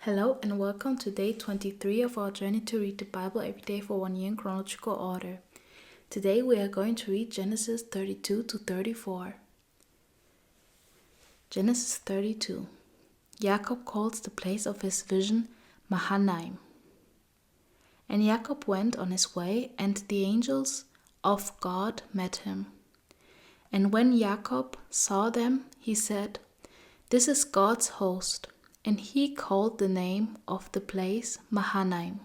Hello and welcome to day 23 of our journey to read the Bible every day for 1 year in chronological order. Today we are going to read Genesis 32 to 34. Genesis 32. Jacob calls the place of his vision Mahanaim. And Jacob went on his way, and the angels of God met him. And when Jacob saw them, he said, "This is God's host." And he called the name of the place Mahanaim.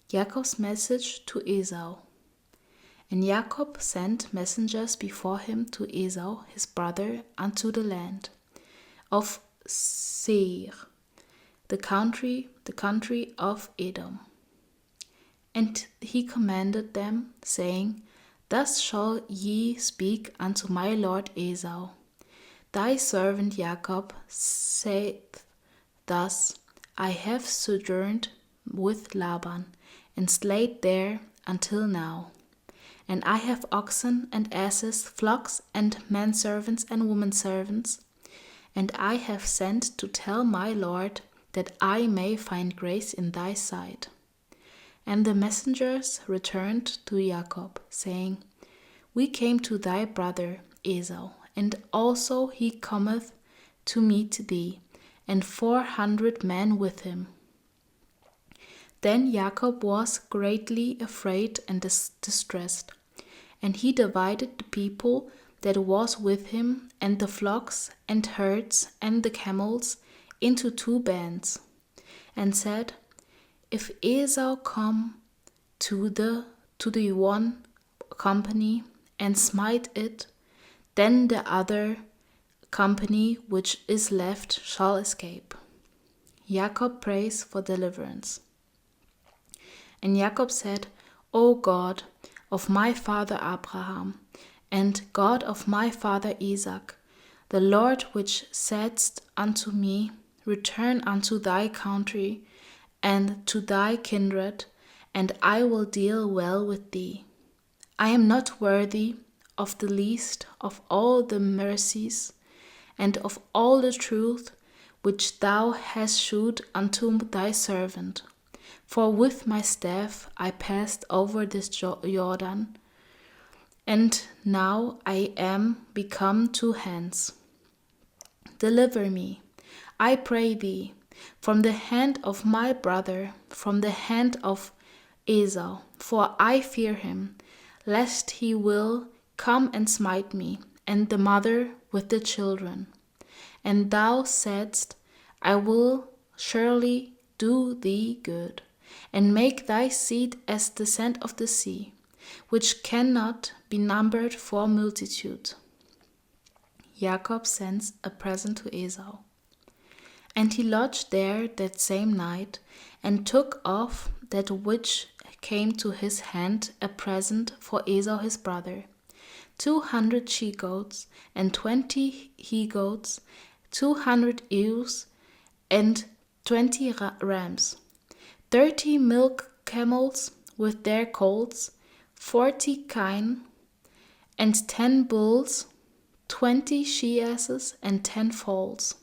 Jacob's message to Esau. And Jacob sent messengers before him to Esau his brother unto the land of Seir, the country of Edom. And he commanded them, saying, Thus shall ye speak unto my lord Esau. Thy servant Jacob saith thus, I have sojourned with Laban, and stayed there until now. And I have oxen and asses, flocks and menservants and womenservants. And I have sent to tell my lord, that I may find grace in thy sight. And the messengers returned to Jacob, saying, We came to thy brother Esau, and also he cometh to meet thee, and 400 men with him. Then Jacob was greatly afraid and distressed, and he divided the people that was with him, and the flocks and herds and the camels, into 2 bands, and said, If Esau come to the one company and smite it, then the other company which is left shall escape. Jacob prays for deliverance. And Jacob said, O God of my father Abraham, and God of my father Isaac, the Lord which saidst unto me, Return unto thy country and to thy kindred, and I will deal well with thee. I am not worthy of the least of all the mercies and of all the truth which thou hast shewed unto thy servant. For with my staff I passed over this Jordan, and now I am become 2 hands. Deliver me, I pray thee, from the hand of my brother, from the hand of Esau, for I fear him, lest he will come and smite me, and the mother with the children. And thou saidst, I will surely do thee good, and make thy seed as the sand of the sea, which cannot be numbered for multitude. Jacob sends a present to Esau. And he lodged there that same night, and took of that which came to his hand a present for Esau his brother, 200 she-goats, and 20 he-goats, 200 ewes, and 20 rams, 30 milk camels with their colts, 40 kine, and 10 bulls, 20 she-asses, and 10 foals.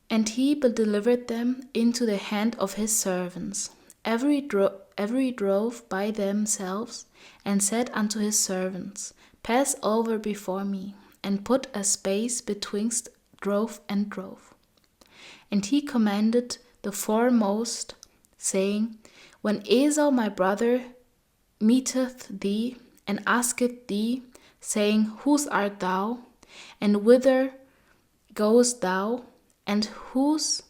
And he delivered them into the hand of his servants. Every drove by themselves, and said unto his servants, Pass over before me, and put a space betwixt drove and drove. And he commanded the foremost, saying, When Esau my brother meeteth thee, and asketh thee, saying, Whose art thou? And whither goest thou? And whose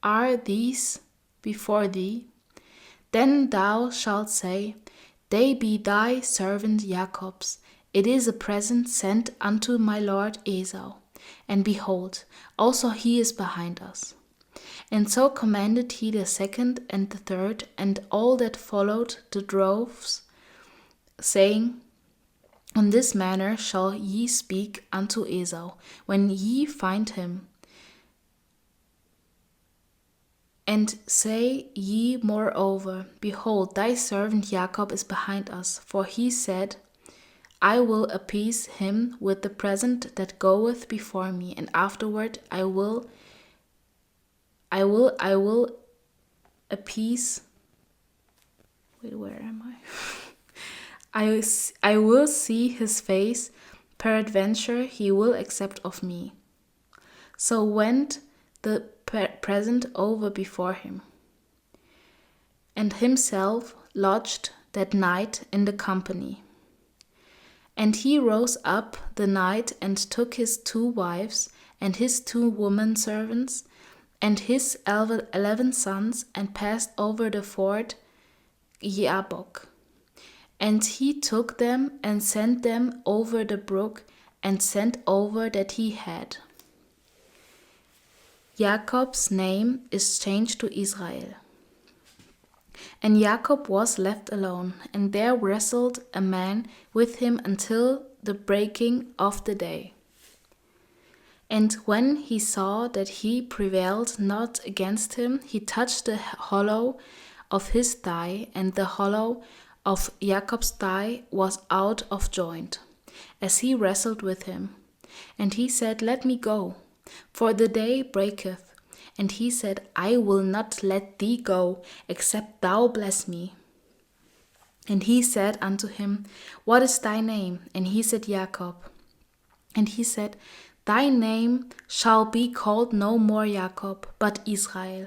are these before thee? Then thou shalt say, They be thy servant Jacob's. It is a present sent unto my lord Esau. And behold, also he is behind us. And so commanded he the 2nd and the 3rd, and all that followed the droves, saying, On this manner shall ye speak unto Esau, when ye find him. And say ye moreover, Behold, thy servant Jacob is behind us, for he said, I will appease him with the present that goeth before me, and afterward I will will appease. Wait, where am I? I will see his face. Peradventure he will accept of me. So went the present over before him, and himself lodged that night in the company. And he rose up the night and took his 2 wives and his 2 women servants and his 11 sons and passed over the ford Jabbok. And he took them and sent them over the brook and sent over that he had. Jacob's name is changed to Israel. And Jacob was left alone, and there wrestled a man with him until the breaking of the day. And when he saw that he prevailed not against him, he touched the hollow of his thigh, and the hollow of Jacob's thigh was out of joint, as he wrestled with him. And he said, Let me go, for the day breaketh. And he said, I will not let thee go, except thou bless me. And he said unto him, What is thy name? And he said, Jacob. And he said, Thy name shall be called no more Jacob, but Israel.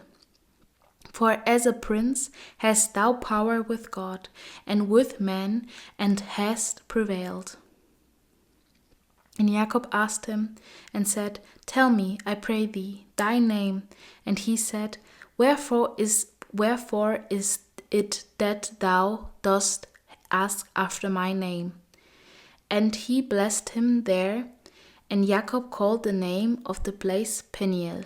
For as a prince hast thou power with God and with men, and hast prevailed. And Jacob asked him and said, Tell me, I pray thee, thy name. And he said, Wherefore is it that thou dost ask after my name? And he blessed him there, and Jacob called the name of the place Peniel.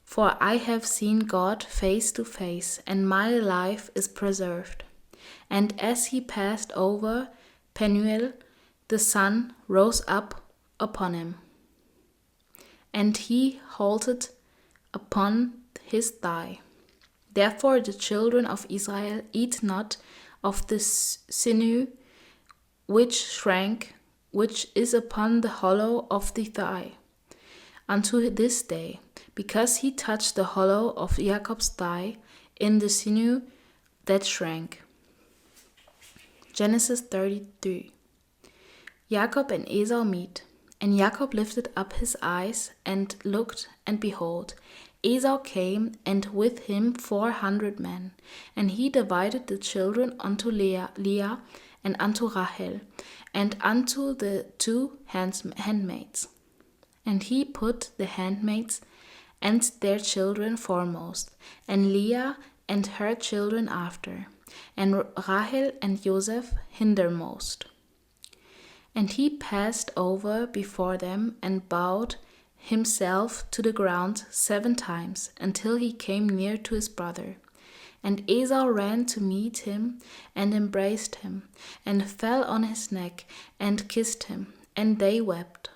For I have seen God face to face, and my life is preserved. And as he passed over Peniel, the sun rose up upon him, and he halted upon his thigh. Therefore the children of Israel eat not of the sinew which shrank, which is upon the hollow of the thigh, unto this day, because he touched the hollow of Jacob's thigh in the sinew that shrank. Genesis 33. Jacob and Esau meet. And Jacob lifted up his eyes and looked, and behold, Esau came, and with him 400 men. And he divided the children unto Leah and unto Rachel, and unto the 2 handmaids. And he put the handmaids and their children foremost, and Leah and her children after, and Rachel and Joseph hindermost. And he passed over before them and bowed himself to the ground 7 times, until he came near to his brother. And Esau ran to meet him and embraced him, and fell on his neck and kissed him, and they wept.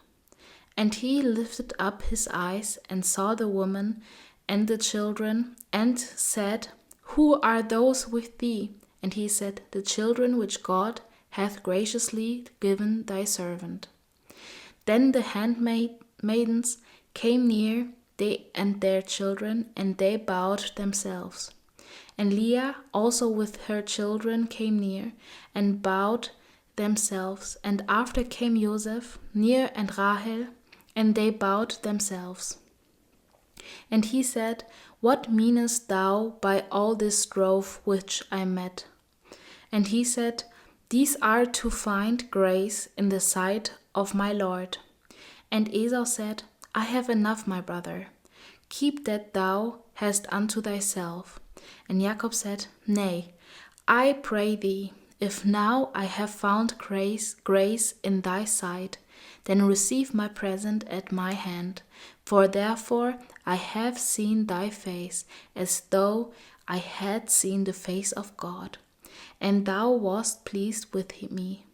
And he lifted up his eyes and saw the woman and the children, and said, Who are those with thee? And he said, The children which God hath graciously given thy servant. Then the handmaidens came near, they and their children, and they bowed themselves. And Leah also with her children came near, and bowed themselves. And after came Joseph near, and Rachel, and they bowed themselves. And he said, What meanest thou by all this drove which I met? And he said, These are to find grace in the sight of my Lord. And Esau said, I have enough, my brother. Keep that thou hast unto thyself. And Jacob said, Nay, I pray thee, if now I have found grace in thy sight, then receive my present at my hand. For therefore I have seen thy face, as though I had seen the face of God, and thou wast pleased with me.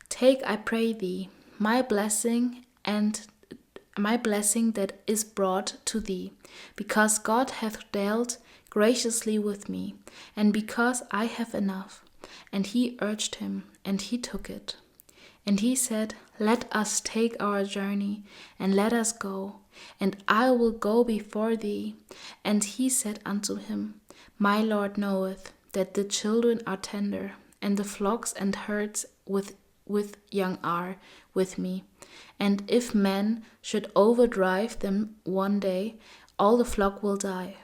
Take, I pray thee, my blessing that is brought to thee, because God hath dealt graciously with me, and because I have enough. And he urged him, and he took it. And he said, Let us take our journey, and let us go. and I will go before thee. And he said unto him, My Lord knoweth that the children are tender, and the flocks and herds with young are with me. And if men should overdrive them one day, all the flock will die.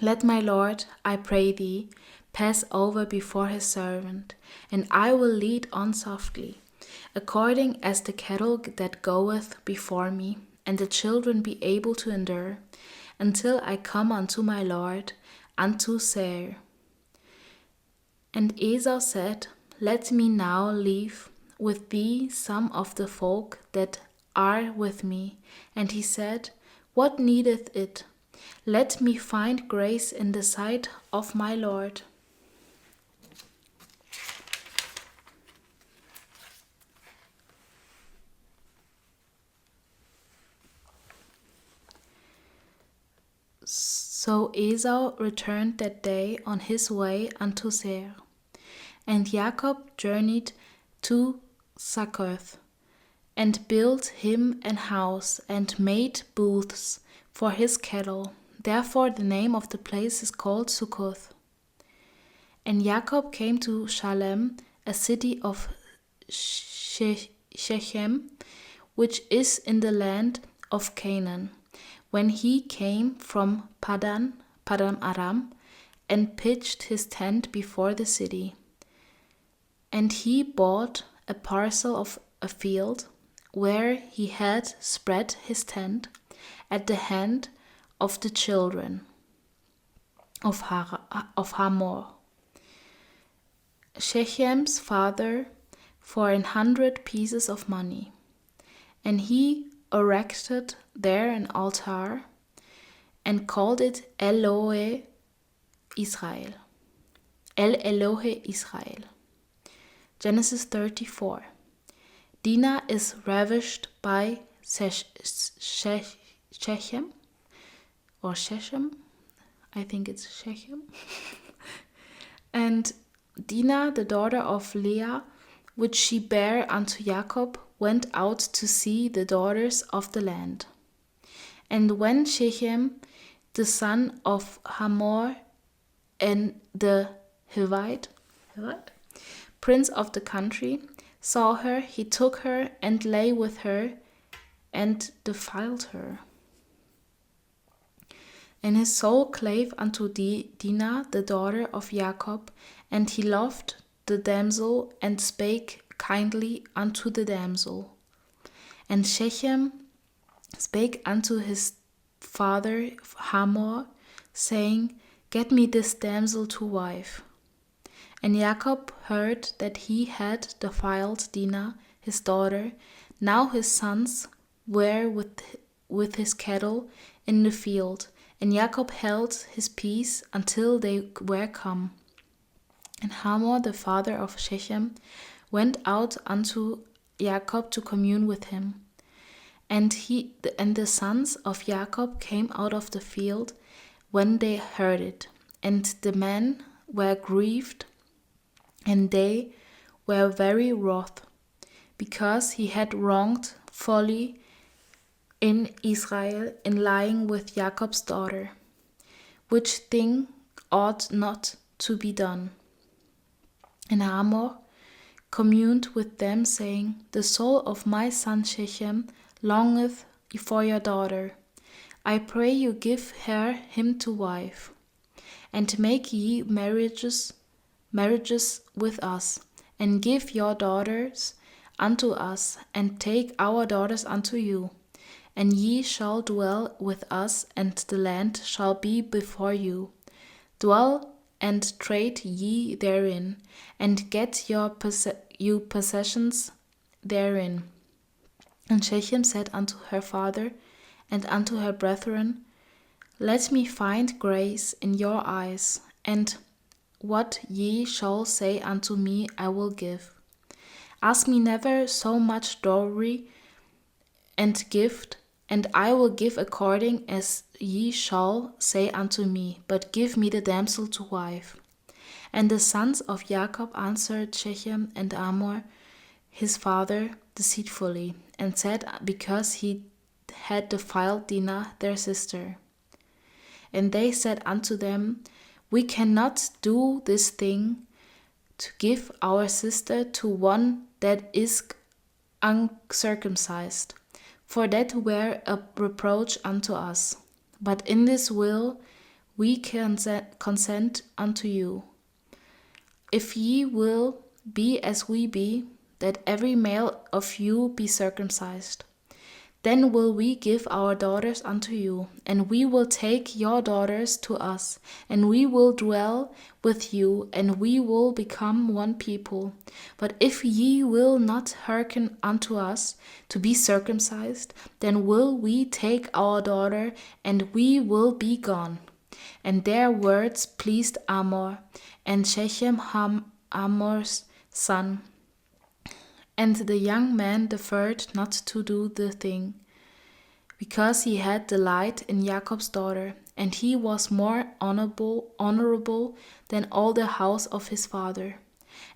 Let my Lord, I pray thee, pass over before his servant, and I will lead on softly, according as the cattle that goeth before me, and the children be able to endure, until I come unto my Lord, unto Seir. And Esau said, Let me now leave with thee some of the folk that are with me. And he said, What needeth it? Let me find grace in the sight of my Lord. So Esau returned that day on his way unto Seir. And Jacob journeyed to Succoth, and built him an house, and made booths for his cattle. Therefore the name of the place is called Succoth. And Jacob came to Shalem, a city of Shechem, which is in the land of Canaan, when he came from Padan Aram, and pitched his tent before the city. And he bought a parcel of a field, where he had spread his tent, at the hand of the children of Hamor, Shechem's father, for 100 pieces of money. And he erected there an altar, and called it El Elohe Israel. Genesis 34. Dinah is ravished by Shechem, or Shechem, I think it's Shechem. And Dinah, the daughter of Leah, which she bare unto Jacob, went out to see the daughters of the land. And when Shechem, the son of Hamor, and the Hivite, prince of the country, saw her, he took her and lay with her and defiled her. And his soul clave unto Dinah, the daughter of Jacob, and he loved the damsel and spake kindly unto the damsel. And Shechem spake unto his father Hamor, saying, Get me this damsel to wife. And Jacob heard that he had defiled Dinah, his daughter. Now his sons were with his cattle in the field, and Jacob held his peace until they were come. And Hamor, the father of Shechem, went out unto Jacob to commune with him. And the sons of Jacob came out of the field when they heard it, and the men were grieved, and they were very wroth, because he had wronged folly in Israel in lying with Jacob's daughter, which thing ought not to be done. And Hamor communed with them, saying, The soul of my son Shechem longeth for your daughter. I pray you give her him to wife, and make ye marriages with us, and give your daughters unto us, and take our daughters unto you. And ye shall dwell with us, and the land shall be before you. Dwell and trade ye therein, and get your possessions therein. And Shechem said unto her father and unto her brethren, Let me find grace in your eyes, and what ye shall say unto me I will give. Ask me never so much dowry and gift, and I will give according as ye shall say unto me, but give me the damsel to wife. And the sons of Jacob answered Shechem and Hamor his father deceitfully, and said, Because he had defiled Dinah their sister. And they said unto them, We cannot do this thing, to give our sister to one that is uncircumcised, for that were a reproach unto us. But in this will we consent unto you. If ye will be as we be, that every male of you be circumcised, then will we give our daughters unto you, and we will take your daughters to us, and we will dwell with you, and we will become one people. But if ye will not hearken unto us to be circumcised, then will we take our daughter, and we will be gone. And their words pleased Amor, and Shechem Amor's son. And the young man deferred not to do the thing, because he had delight in Jacob's daughter, and he was more honorable than all the house of his father.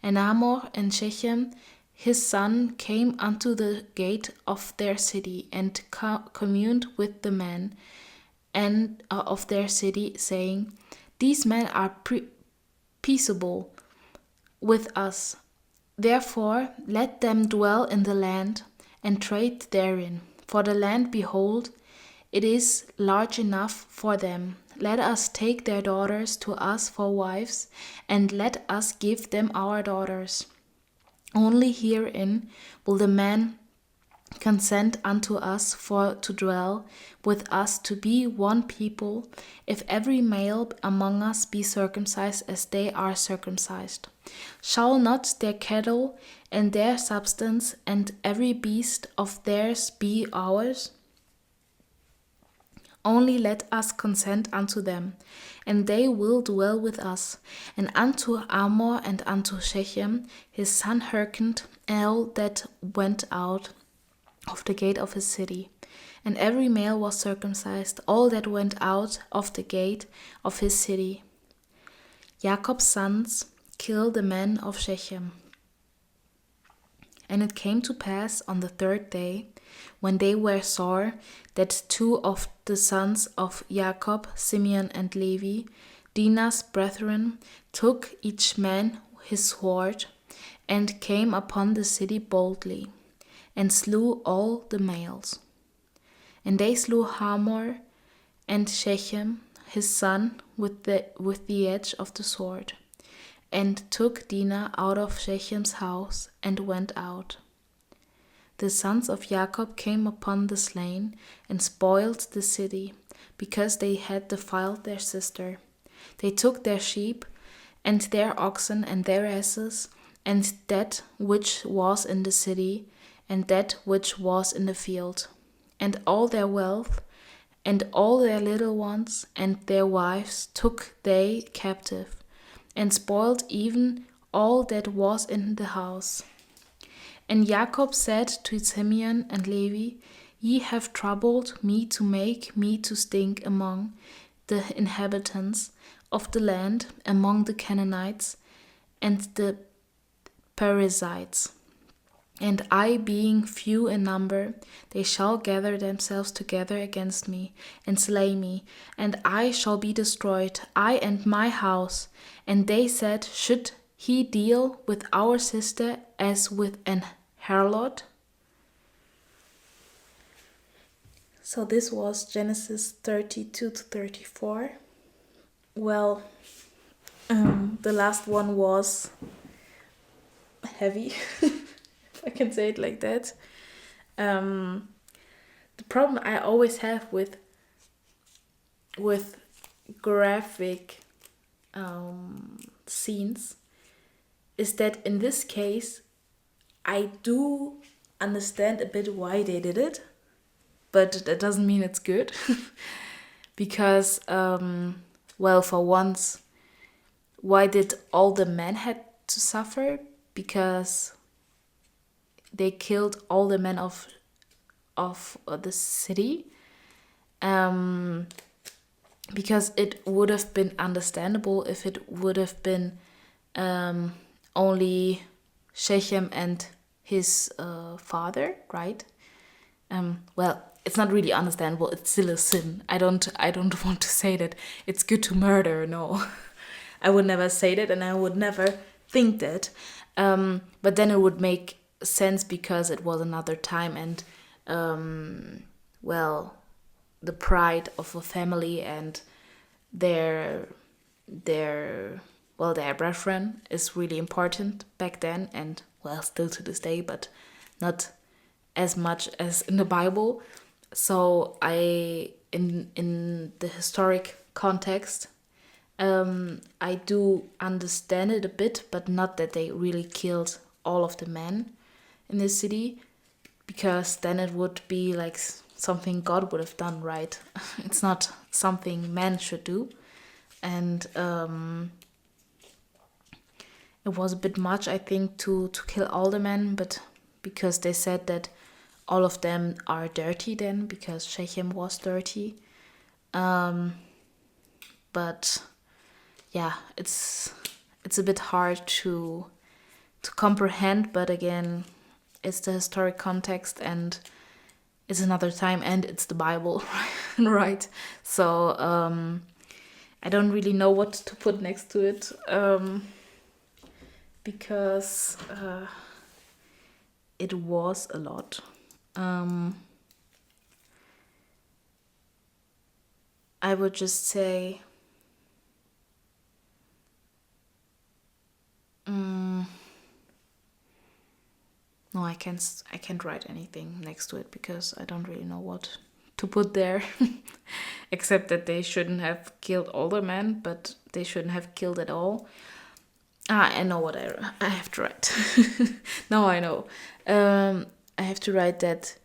And Amor and Shechem his son came unto the gate of their city, and communed with the men and of their city, saying, These men are peaceable with us. Therefore let them dwell in the land, and trade therein. For the land, behold, it is large enough for them. Let us take their daughters to us for wives, and let us give them our daughters. Only herein will the men consent unto us for to dwell with us, to be one people, if every male among us be circumcised as they are circumcised. Shall not their cattle and their substance and every beast of theirs be ours? Only let us consent unto them, and they will dwell with us. And unto Amor and unto Shechem his son hearkened all that went out of the gate of his city. And every male was circumcised, all that went out of the gate of his city. Jacob's sons killed the men of Shechem. And it came to pass on the third day, when they were sore, that two of the sons of Jacob, Simeon and Levi, Dinah's brethren, took each man his sword, and came upon the city boldly, and slew all the males. And they slew Hamor and Shechem his son with the edge of the sword, and took Dinah out of Shechem's house, and went out. The sons of Jacob came upon the slain, and spoiled the city, because they had defiled their sister. They took their sheep, and their oxen, and their asses, and that which was in the city, and that which was in the field, and all their wealth, and all their little ones, and their wives took they captive, and spoiled even all that was in the house. And Jacob said to Simeon and Levi, Ye have troubled me to make me to stink among the inhabitants of the land, among the Canaanites and the Perizzites. And I, being few in number, they shall gather themselves together against me, and slay me, and I shall be destroyed, I and my house. And they said, Should he deal with our sister as with an harlot? So this was Genesis 32 to 34. Well, the last one was heavy, if I can say it like that. The problem I always have with graphic scenes is that in this case I do understand a bit why they did it, but that doesn't mean it's good. Because well, for once, why did all the men had to suffer? Because they killed all the men of the city. Because it would have been understandable if it would have been only Shechem and his father, right? Well, it's not really understandable. It's still a sin. I don't want to say that it's good to murder. No, I would never say that, and I would never think that. But then it would make sense because it was another time, and well, the pride of a family and their their brethren is really important back then, and well, still to this day, but not as much as in the Bible. So in the historic context, I do understand it a bit, but not that they really killed all of the men in the city, because then it would be like something God would have done, right? It's not something men should do. And it was a bit much, I think, to kill all the men, but because they said that all of them are dirty then, because Shechem was dirty. But yeah, it's a bit hard to comprehend, but again, it's the historic context, and it's another time, and it's the Bible, right? So I don't really know what to put next to it, because it was a lot. I would just say no, I can't write anything next to it because I don't really know what to put there, except that they shouldn't have killed all the men, but they shouldn't have killed at all. I know what I have to write. Now I know. I have to write that.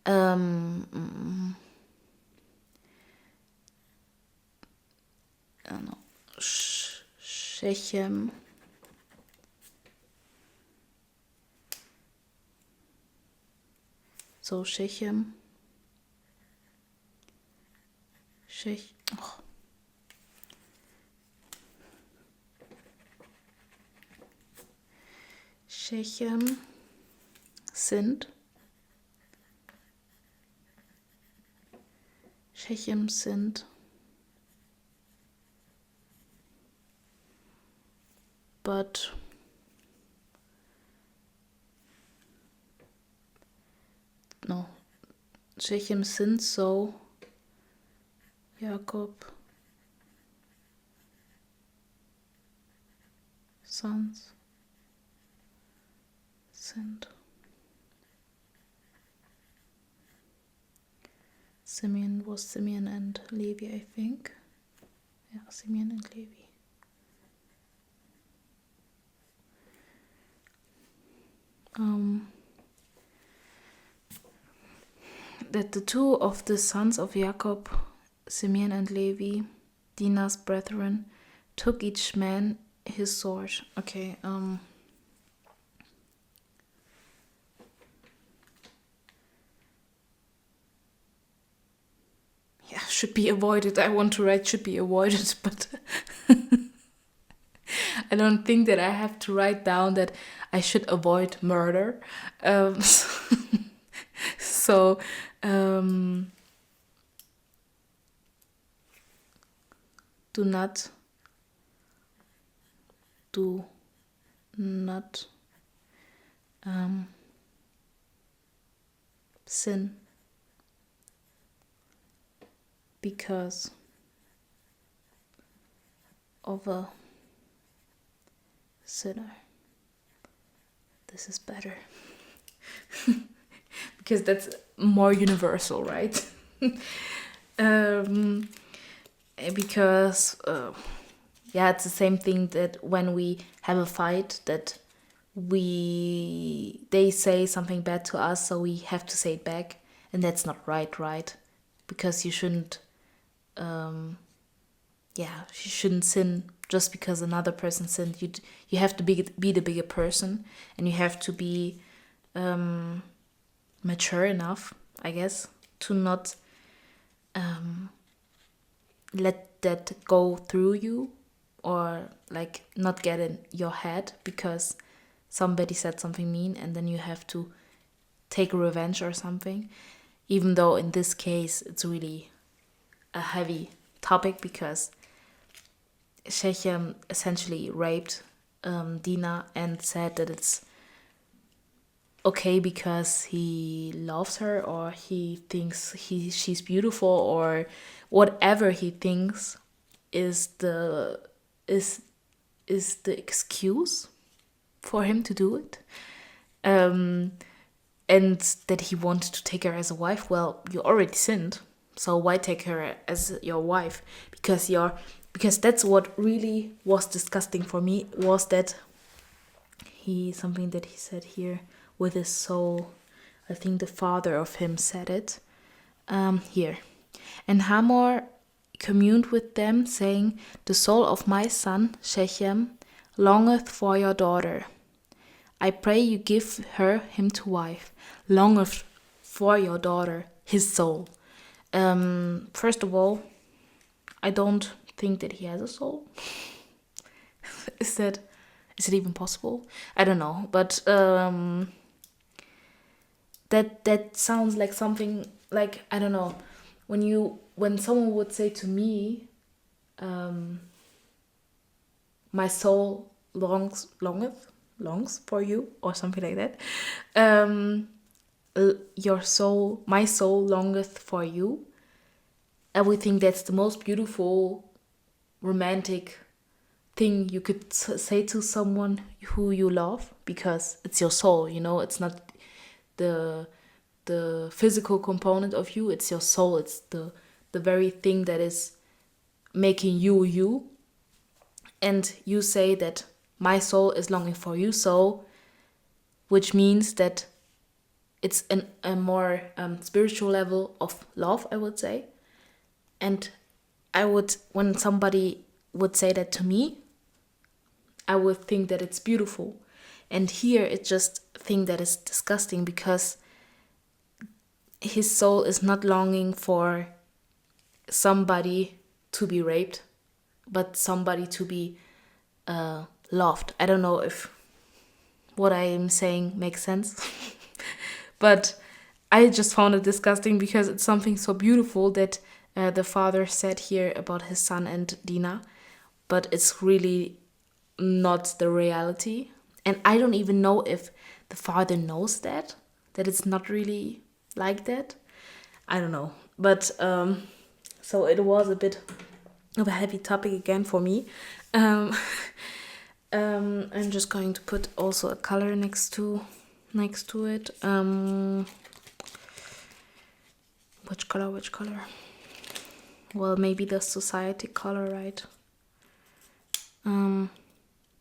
I don't know. Shechem. So Shechem. Oh. Shechem sinned. Shechem sinned. But no, Shechem sinned, so Jacob sons sinned. Simeon was Simeon and Levi, I think. Yeah, Simeon and Levi. That the two of the sons of Jacob, Simeon and Levi, Dinah's brethren, took each man his sword. Okay, yeah, should be avoided. I want to write should be avoided, but I don't think that I have to write down that I should avoid murder. So, do not sin because of a sinner. This is better. Because that's more universal, right? Because yeah, it's the same thing that when we have a fight, that they say something bad to us, so we have to say it back, and that's not right? Because you shouldn't you shouldn't sin just because another person sinned. You have to be the bigger person, and you have to be mature enough, I guess, to not let that go through you, or like not get in your head because somebody said something mean and then you have to take revenge or something. even though in this case it's really a heavy topic because Shechem essentially raped Dinah and said that it's okay because he loves her or he thinks she's beautiful or whatever he thinks is the excuse for him to do it. And that he wanted to take her as a wife. Well, you already sinned, so why take her as your wife? Because that's what really was disgusting for me, was that something that he said here, with his soul. I think the father of him said it. Here. And Hamor communed with them, saying, the soul of my son Shechem longeth for your daughter. I pray you give him to wife. Longeth for your daughter, his soul. First of all, I don't think that he has a soul. Is it even possible? I don't know, but that sounds like something like, I don't know, when someone would say to me, my soul longs for you, or something like that. My soul longeth for you. I would think that's the most beautiful, romantic thing you could say to someone who you love, because it's your soul, it's not the physical component of you, it's your soul, it's the very thing that is making you. And you say that my soul is longing for you, so which means that it's a more spiritual level of love, I would say. And when somebody would say that to me, I would think that it's beautiful. And here it's just a thing that is disgusting, because his soul is not longing for somebody to be raped, but somebody to be loved. I don't know if what I am saying makes sense. But I just found it disgusting, because it's something so beautiful that the father said here about his son and Dinah, but it's really not the reality. And I don't even know if the father knows that it's not really like that. I don't know. But so it was a bit of a heavy topic again for me. I'm just going to put also a color next to it. Which color? Well, maybe the society color, right?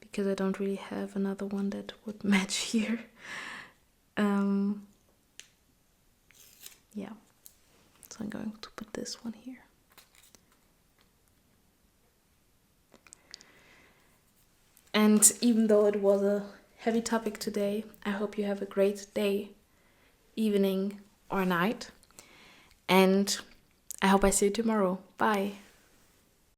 Because I don't really have another one that would match here. Yeah. So I'm going to put this one here. And even though it was a heavy topic today, I hope you have a great day, evening, or night. And I hope I see you tomorrow. Bye.